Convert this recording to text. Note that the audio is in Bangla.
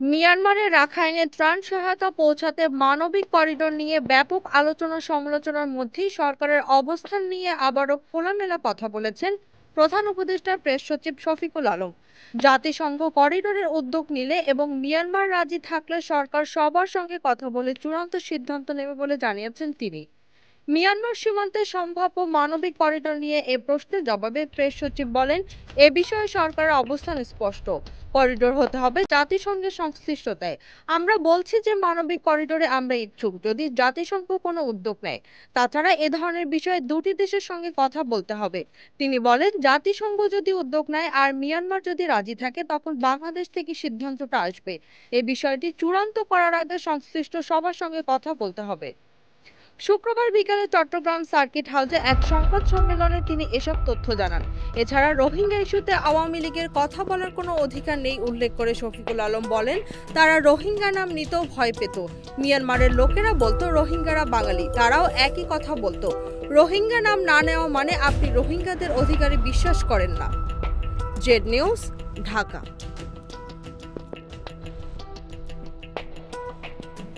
মিয়ানমারের রাখাইনে ত্রাণ সহায়তা পৌঁছাতে মানবিক করিডোর নিয়ে ব্যাপক আলোচনা সমালোচনার মধ্যেই সরকারের অবস্থান নিয়ে আবারও খোলামেলা কথা বলেছেন প্রধান উপদেষ্টা প্রেস সচিব শফিকুল আলম। জাতিসংঘ করিডোরের উদ্যোগ নিলে এবং মিয়ানমার রাজি থাকলে সরকার সবার সঙ্গে কথা বলে চূড়ান্ত সিদ্ধান্ত নেবে বলে জানিয়েছেন তিনি। মিয়ানমার সীমান্তে সম্ভাব্য মানবিক করিডোর নিয়ে এ প্রশ্নের জবাবে প্রেস সচিব বলেন, এ বিষয়ে সরকারের অবস্থান স্পষ্ট। করিডোর হতে হবে জাতিসংঘের সংশ্লিষ্টতায়। আমরা বলছি যে মানবিক করিডোরে আমরা ইচ্ছুক, যদি জাতিসংঘ কোনো উদ্যোগ নেয়। তাছাড়া এ ধরনের বিষয়ে দুটি দেশের সঙ্গে কথা বলতে হবে। তিনি বলেন, জাতিসংঘ যদি উদ্যোগ নেয় আর মিয়ানমার যদি রাজি থাকে তখন বাংলাদেশ থেকে সিদ্ধান্তটা আসবে। এই বিষয়টি চূড়ান্ত করার আগে সংশ্লিষ্ট সবার সঙ্গে কথা বলতে হবে। শুক্রবার বিকেলে চট্টগ্রাম সার্কিট হাউসে এক সংবাদ সম্মেলনে তিনি এসব তথ্য জানান। এছাড়া রোহিঙ্গা ইস্যুতে আওয়ামী লীগের কথা বলার কোনো অধিকার নেই উল্লেখ করে শফিকুল আলম বলেন, তারা রোহিঙ্গা নাম নিতেও ভয় পেত। মিয়ানমারের লোকেরা বলতো রোহিঙ্গারা বাঙালি, তারাও একই কথা বলতো। রোহিঙ্গা নাম না নেওয়া মানে আপনি রোহিঙ্গাদের অধিকারে বিশ্বাস করেন না। Z news, Dhaka.